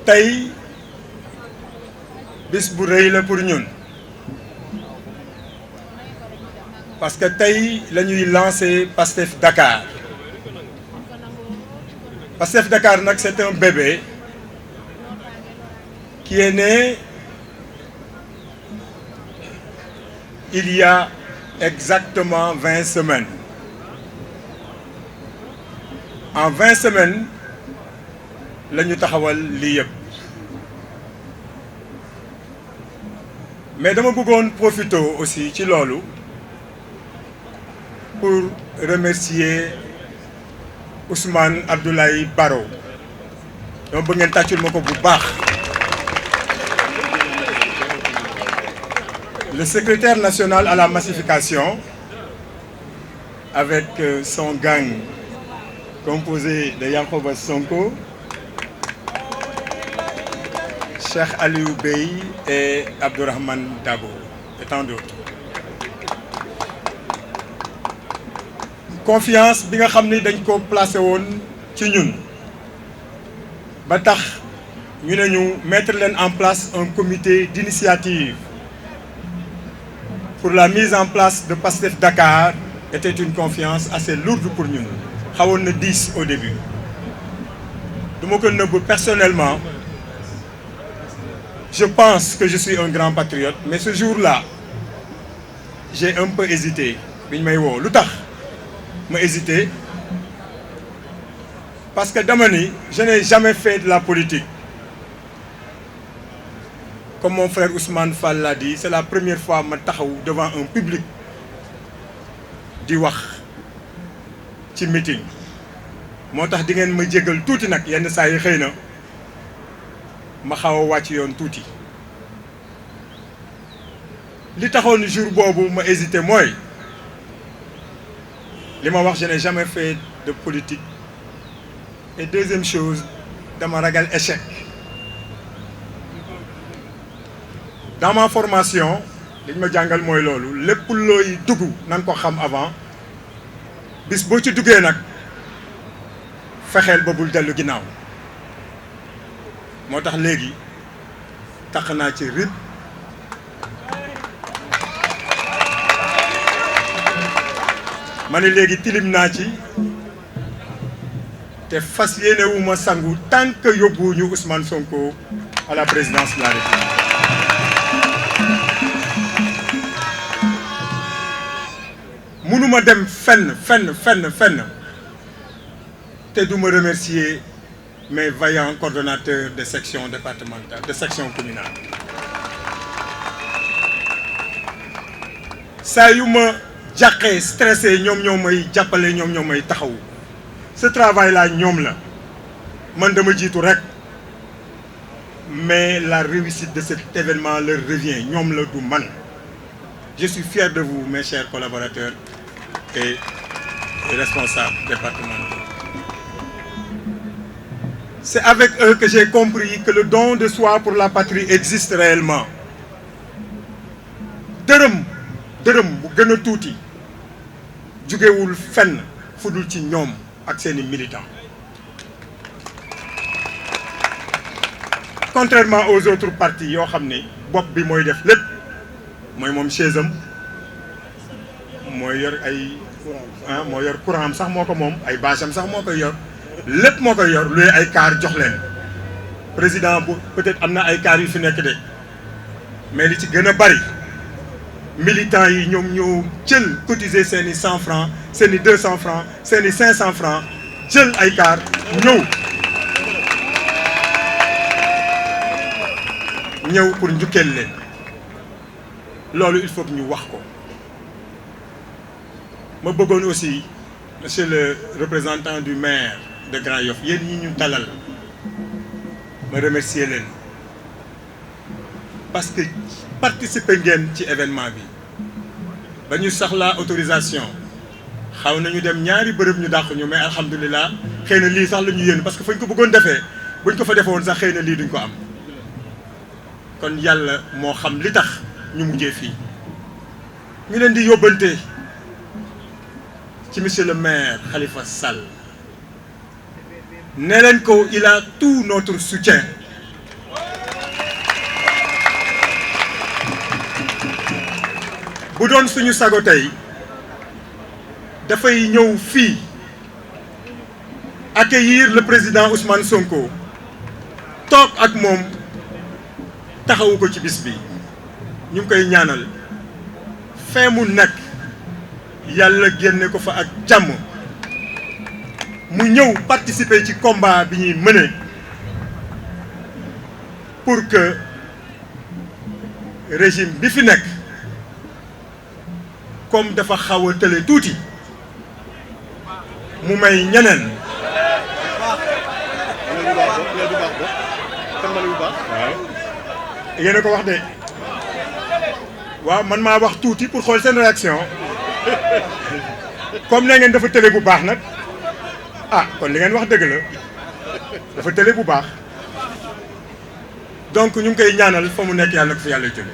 tey bis bu rëy la pour ñun parce que tey la ñuy lancer Pastef Dakar. Pastef Dakar nag c'est un bébé qui est né il y a exactement 20 semaines. En 20 semaines la ñu taxawal lii yëpp mais dama bëggoon profiter aussi ci loolu pour remercier Ousmane Abdoulaye Baro dama bëgg ngeen tàccul ma ko bu baax. Le secrétaire national à la massification avec son gang composé de Yankoba Sonko, Cheikh Aliou Bey et Abdourahmane Dabo et tant d'autres. Confiance bi nga xam ni dañ ko placé woon ci ñun ba tax ñu ne ñu mettre leen en place un comité d'initiative pour la mise en place de Pastef Dakar était une confiance assez lourde pour ñun. xawoon na 10 au début du ma ko nëbb personnellement je pense que je suis un grand patriote mais ce jour-là j'ai un peu hésité bi ñu may woo lu tax ma hésité parce que dama ni je n'ai jamais fait de la politique comme mon frère Ousmane Fall l'a dit c'est la première fois ma taxaw devant un public di wax ci meeting moo tax di ngeen ma jégal tuuti nag yenn saa yi xëy na ma xaw a wàcc yoon tuuti li taxoon jour boobu ma hésité mooy li ma wax je n'ai jamais fait de politique et deuxième chose dama ragal échec dans ma formation li ñu ma jàngal mooy loolu lépp looy dugg nan ko xam avant bis boo ci duggee nag fexeel ba bul dellu ginnaaw moo tax léegi tax naa ci rib ma ne léegi tilim naa ci te fas yéene wu ma sangu tant que yóbbuwuñu Ousmane Sonko à la présidence de la République. mënuma dem fenn te du ma remercier mes vaillants coordonnateurs de section départementale de section communale saa yu ma jàqee stressé ñoom ñoo may jàppale ñoom ñoo may taxawu ce travail là ñoom la man dama jiitu rek mais la réussite de cet événement leur revient ñoom la du man. Je suis fier de vous mes chers collaborateurs et responsables départementaux. C'est avec eux que j'ai compris que le don de soi pour la patrie existe réellement. dërëm bu gën a tuuti jugewul fenn fudul ci ñoom ak seeni militants. Contrairement aux autres partis yoo xam ne bopp bi mooy def lépp mooy moom chaise am mooy yor ay moo yor courant am sax moo ko moom ay bâche am sax moo koy yor lépp moo koy yor luy ay car jox leen président bu peut-être am na ay car yu fi nekk de mais li ci gën a bari militants yi ñoom ñoo jël cotiser seeni 100 francs seeni 200 francs seeni 500 francs jël ay car ñëw pour njukkeel leen loolu il faut que ñu wax ko. ma bëggoon aussi monsieur le représentant du maire de Grand Yoff yéen ñi ñu dalal ma remercier leen parce que participer ngeen ci événement bi ba ñu soxlaa autorisation xaw nañu dem ñaari bërëb ñu dàq ñu mais alhamdulilah xëy na lii sax la ñu yéen parce que fañ ko bëggoon defee buñ ko fa defoon sax xëy na lii duñ ko am kon yàlla moo xam li tax ñu mujjee fii ñu leen di yóbbante ci monsieur le maire Khalifa Sall ne leen ko il a tout notre soutien bu doon suñu sago tey dafay ñëw fii accueillir le président Ousmane Sonko toog ak moom taxawu ko ci bis bi ñu ngi koy ñaanal fee mu nekk yàlla génne ko fa ak jàmm mu ñëw participer ci combat bi ñuy mëne pour que régime bi fi nekk comme dafa xaw a tële tuuti mu may ñeneen. waaw yéen a ko wax de waaw man maa wax tuuti pour xool seen réaction comme ne ngeen dafa tële bu baax nag ah kon li ngeen wax dëgg la dafa tële bu baax donc ñu ngi koy ñaanal fa mu nekk yàlla na ko fi yàlla jële.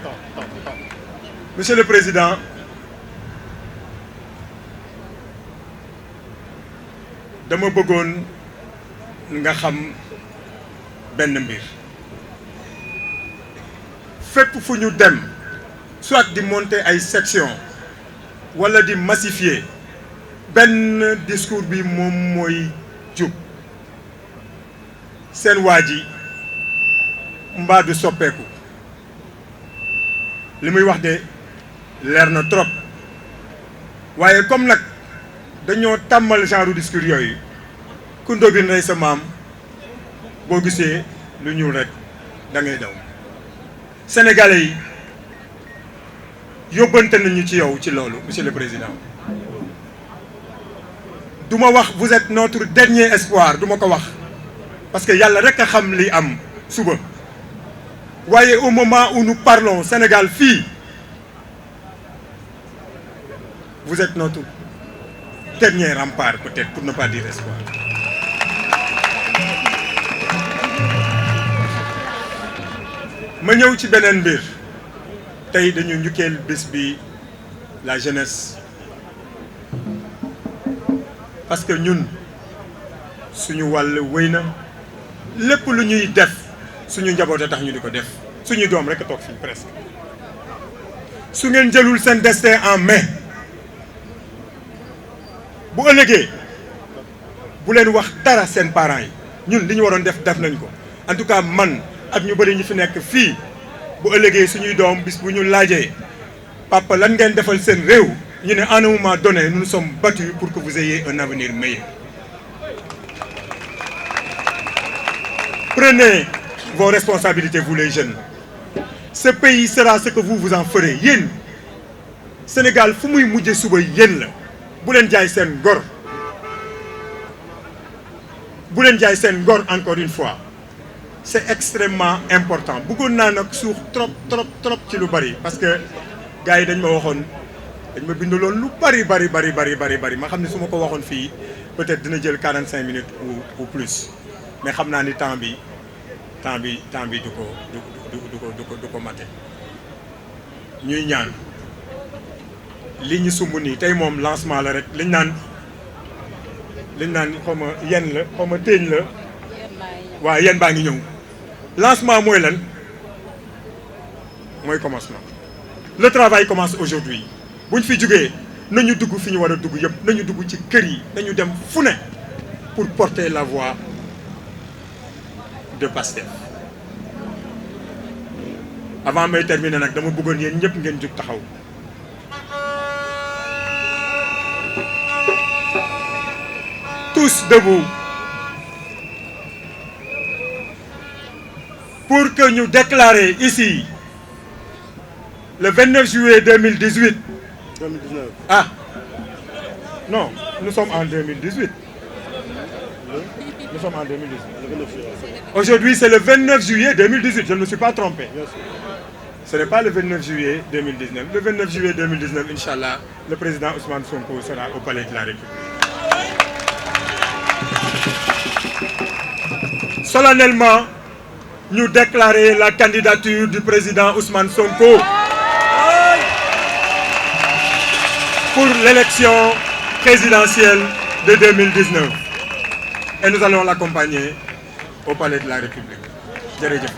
Monsieur le Président, dama bëggoon nga xam benn mbir fépp fu ñu dem soit di monter ay section wala di massifier benn discours bi moom mooy jub seen waa ji mbaa du soppeeku li muy wax de leer na trop waaye comme nag dañoo tàmmal genre discours yooyu ku ndóbin rey sa maam boo gisee lu ñuul rek da ngay daw. Sénégalais yi yóbbante nañu ci yow ci loolu monsieur le président du ma wax vous êtes notre dernier espoir du ma ko wax parce que yàlla rek a xam li am suba waaye au moment où nous parlons Sénégal fii vous êtes notre dernier rempart peut-être pour ne pas dire espoir. ma ñëw ci beneen mbir tey dañu njukkeel bés bi la jeunesse parce que ñun suñu wàll wéy na lépp lu ñuy def suñu njaboot a tax ñu di ko def suñu doom rek a toog fii presque su ngeen jëlul seen destin en main bu ëllëgee bu leen wax dara seen parents yi ñun li ñu waroon def nañ ko en tout cas man ak ñu bëri ñi fi nekk fii bu ëllëgee suñuy doom bis bu ñu laajee papa lan ngeen defal seen réew ñu ne à un moment donné nous nous sommes battus pour que vous ayez un avenir meilleur. Prenez vos responsabilités vous les jeunes ce pays sera ce que vous en ferez yéen Sénégal fu muy mujje suba yéen la bu leen jaay seen ngor bu leen jaay seen ngor encore une fois. C'est extrêmement important bëggoon naa nag suux trop ci lu bari parce que gars yi dañ ma waxoon dañ ma bindaloon lu bari ma xam ne su ma ko waxoon fii peut-être dina jël 45 minutes ou plus mais xam naa ni temps bi du ko mate ñuy ñaan li ñu sumb nii tey moom lancement la rek liñ naan xaw ma yen la xaw ma téeñ la waaw yen baa ngi ñëw lancement mooy lan mooy commencement le travail commence aujourd'hui buñ fi jógee nañu dugg fi ñu war a dugg yëpp nañu dugg ci kër yi nañu dem fu ne pour porter la voix de Pastef. Avant may terminer nag dama bëggoon yéen ñëpp ngeen jóg taxaw tous debout pour que nous déclarions ici le 29 juillet 2018. 2019. Ah non, nous sommes en 2018. Nous sommes en 2018. Aujourd'hui, c'est le 29 juillet 2018. Je ne me suis pas trompé. Ce n'est pas le 29 juillet 2019. Le 29 juillet 2019, Inch'Allah, le président Ousmane Sonko sera au palais de la République. Solennellement, nous déclarer la candidature du président Ousmane Sonko pour l'élection présidentielle de 2019. Et nous allons l'accompagner au palais de la République. Jërëjëf.